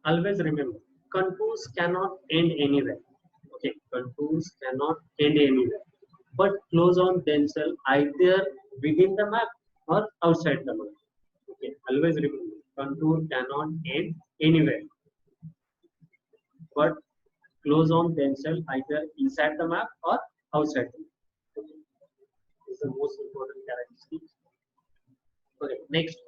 always remember, contours cannot end anywhere. Okay, contours cannot end anywhere, but close on themselves either within the map or outside the map. Okay, always remember, contour cannot end anywhere, but close on themselves either inside the map or outside the map. Okay, this is the most important characteristic. Okay, next,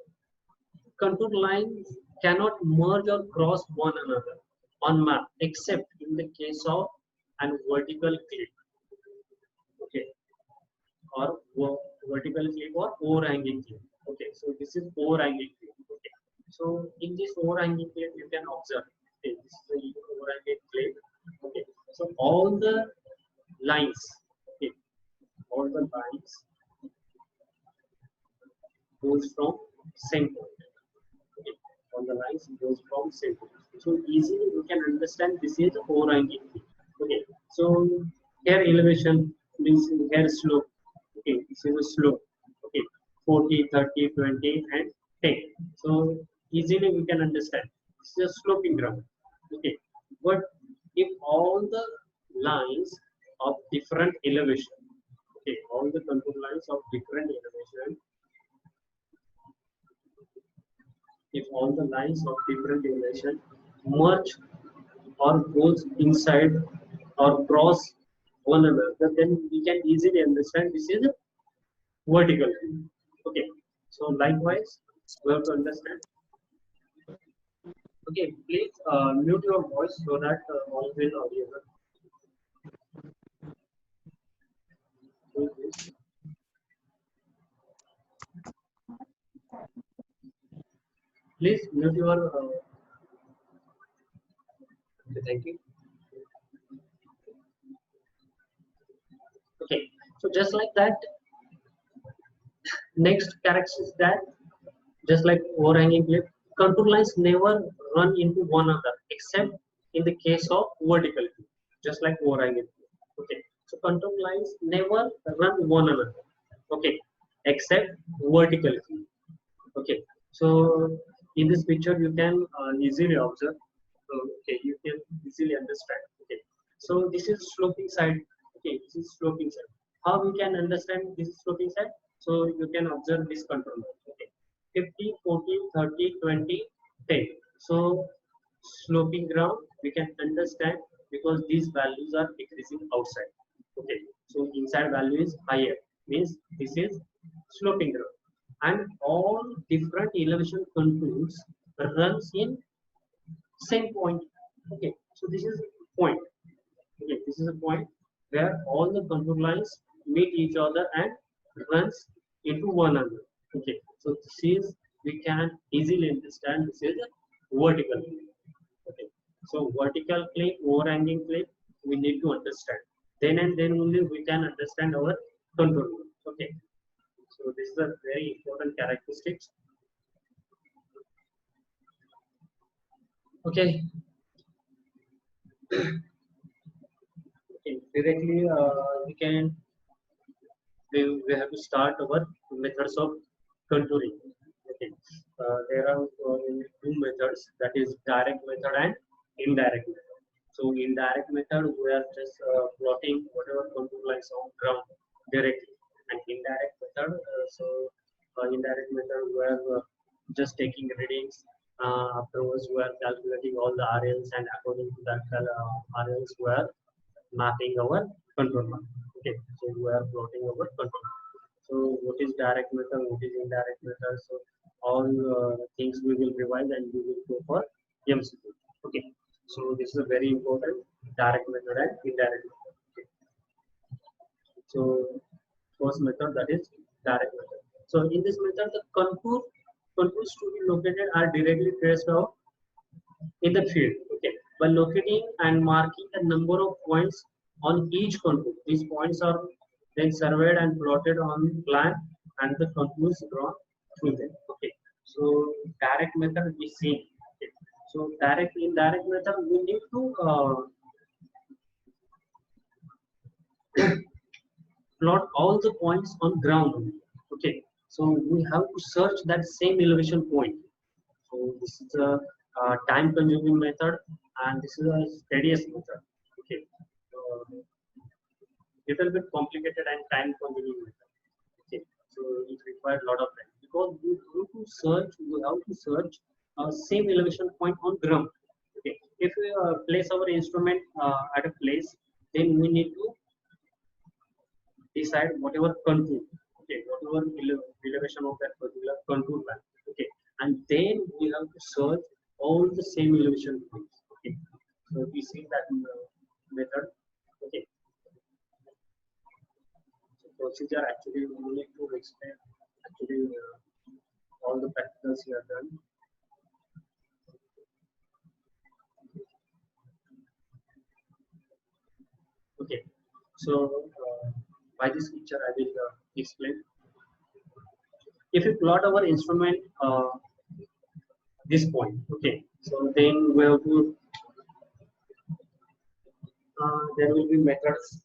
contour lines cannot merge or cross one another on map except in the case of an vertical clip. Okay, or vertical clip or overhanging clip. Okay, so this is overhanging clip. Okay, so in this overhanging clip you can observe. Okay, this is the overhanging clip. Okay, so all the lines. Okay, all the lines goes from same point. Okay, all the lines goes from same point. So easily you can understand this is overhanging clip. Okay, so here elevation means here slope. Okay, this is a slope. Okay, 40, 30, 20, and 10. So easily we can understand. This is a sloping ground. Okay, but if all the lines of different elevation, okay, all the contour lines of different elevation, if all the lines of different elevation merge or goes inside or cross one another, then we can easily understand this is a vertical. Okay, so likewise, we have to understand. Okay, please mute your voice so that all will audible. Please mute your. Okay, thank you. Okay, so just like that, next character is that just like overhanging cliff, contour lines never run into one another except in the case of vertical cliff, just like overhanging cliff. Okay, so contour lines never run one another. Okay, except vertical cliff. Okay, so in this picture you can easily observe. So, okay, you can easily understand. Okay, so this is sloping side. Okay, this is sloping side. How we can understand this is sloping side? So you can observe this control. Okay, 50, 40, 30, 20, 10. So sloping ground we can understand because these values are decreasing outside. Okay, so inside value is higher, means this is sloping ground, and all different elevation contours runs in same point. Okay, so this is point. Okay, this is a point where all the contour lines meet each other and runs into one another. Okay, so this is, we can easily understand this is a vertical plane. Okay, so vertical plane, overhanging plane, we need to understand. Then and then only we can understand our contour line. Okay, so this is a very important characteristics. Okay. Okay, directly we can we have to start our methods of contouring. Okay, there are two methods, that is direct method and indirect method. So indirect method we are just plotting whatever contour lines on ground directly, and indirect method indirect method we are just taking readings. Afterwards, we are calculating all the RLs, and according to that RLs, we are mapping our control map. Okay, so we are plotting our control map. So what is direct method, what is indirect method? So all things we will revise and we will go for MCQ. Okay, so this is a very important direct method and indirect method. Okay. So first method, that is direct method. So in this method, the contours to be located are directly traced out in the field. Okay, by locating and marking the number of points on each contour, these points are then surveyed and plotted on plan, and the contours drawn through them. Okay, so direct method we see. Okay. So indirect method we need to plot all the points on ground. Okay, so we have to search that same elevation point. So this is time consuming method, and this is a steadiest method. Okay, little bit complicated and time consuming method. Okay, so it requires a lot of time because we have to search same elevation point on ground. Okay, if we place our instrument at a place, then we need to decide whatever contour, okay, whatever elevation of that particular contour line, okay, and then we have to search all the same elevation points. Okay, so we see that method. Okay, so procedure actually we need to explain actually all the practicals here done. Okay, so by this picture I will explain. If we plot our instrument this point, okay, so then we have to there will be methods,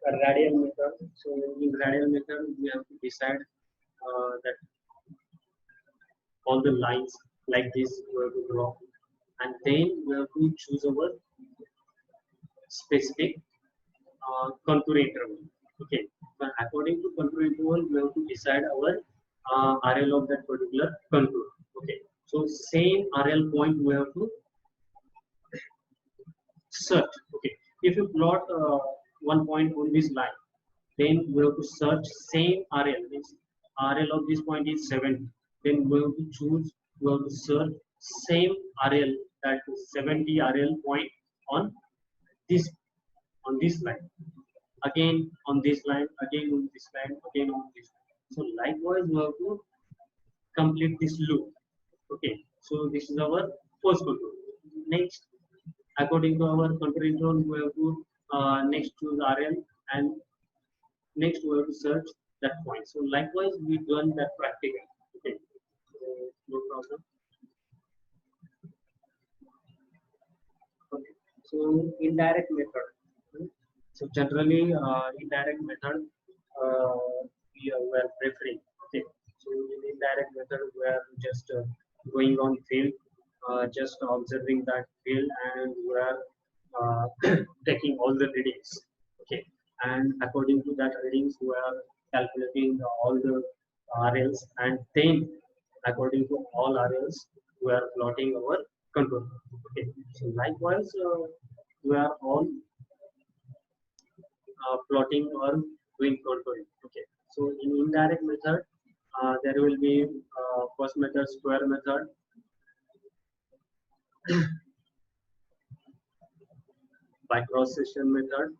a radial method. So in radial method we have to decide that all the lines like this we have to draw, and then we have to choose our specific contour interval. Okay, but according to contour interval we have to decide our RL of that particular contour. Okay, so same RL point we have to search. Okay, if you plot one point on this line, then we have to search same RL. Means RL of this point is 70. Then we have to choose, we have to search same RL, that is 70 RL point on this line. Again on this line, again on this line, again on this line. So likewise we have to complete this loop. Okay, so this is our first contour. Next, according to our contour interval, we have to next choose RL, and next we have to search that point. So likewise we done that practical. Okay, so no problem. Okay, so indirect method. So generally indirect method we are preferring. Okay, so in indirect method we are just going on field, just observing that field, and we are taking all the readings. Okay, and according to that readings we are calculating all the RLs, and then according to all RLs we are plotting our contour. Okay, so likewise we are all plotting or doing contouring. Okay, so in indirect method there will be first method square method, by cross section method,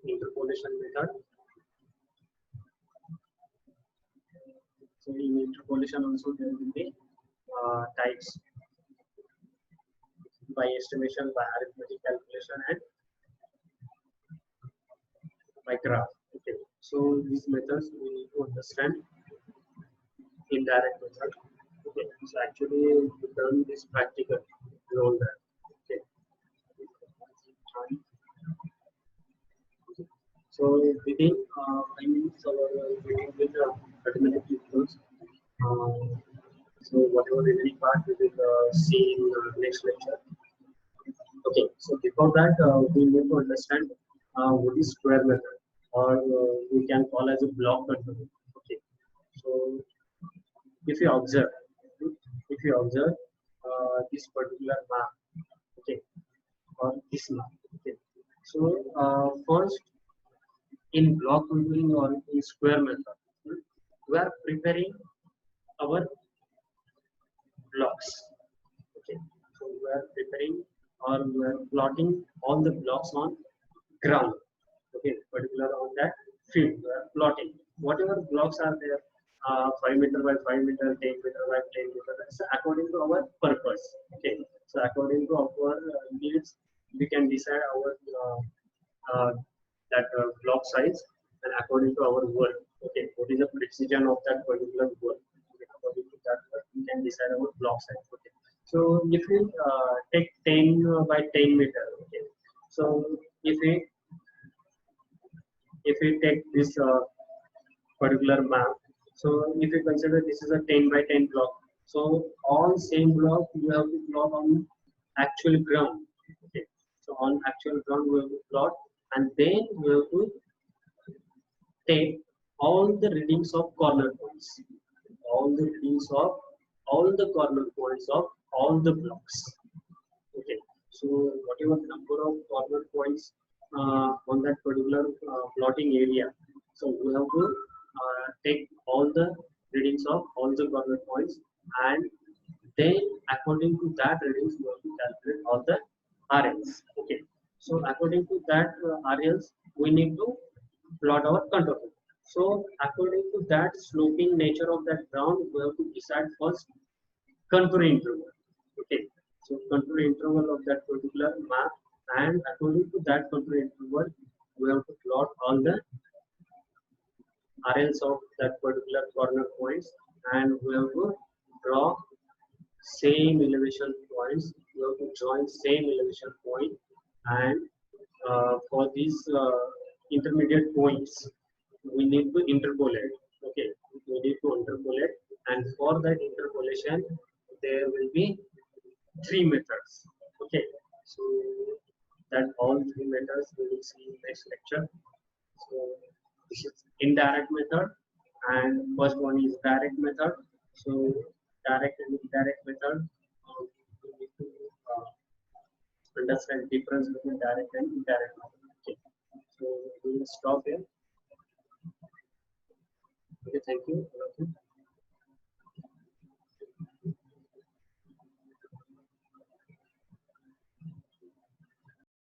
interpolation method. So in interpolation also there will be types, by estimation, by arithmetic calculation, and by graph. Okay, so these methods we need to understand. Indirect method. Okay, so actually we done this practical role there. Okay. So within 5 minutes our meeting with arithmetic equals. So whatever remaining part we will see in the next lecture. Okay, so before that we need to understand what is square method, or we can call as a block control. Okay, so if you observe this particular map, okay, or this map, okay, so first in block contouring or in square method, we are preparing our blocks. Okay, so we are preparing or we are plotting all the blocks on ground. Okay, particular on that field we are plotting whatever blocks are there, 5 meter by 5 meter, 10 meter by 10 meter, so according to our purpose. Okay, so according to our needs we can decide our that block size, and according to our work, okay, what is the precision of that particular work. Okay, according to that work we can decide our block size. Okay, so if we take 10 by 10 meter, okay, so if we take this particular map, So if you consider this is a 10 by 10 block, so all same block you have to plot on actual ground. Okay, so on actual ground we have to plot, and then we have to take all the readings of corner points, all the readings of all the corner points of all the blocks. Okay, so whatever number of corner points on that particular plotting area, so we have to take all the readings of all the corner points, and then according to that readings we have to calculate all the RLs. Okay, so according to that RLs we need to plot our contour. So according to that sloping nature of that ground, we have to decide first contour interval. Okay, so contour interval of that particular map, and according to that contour interval, we have to plot all the RLs of that particular corner points, and we have to draw same elevation points. We have to join same elevation point, and for these intermediate points, we need to interpolate. Okay, we need to interpolate, and for that interpolation, there will be three methods. Okay, so that all three methods we will see in next lecture. So this is indirect method, and first one is direct method. So direct and indirect method, we need to understand difference between direct and indirect method. Okay, so we will stop here. Okay, thank you.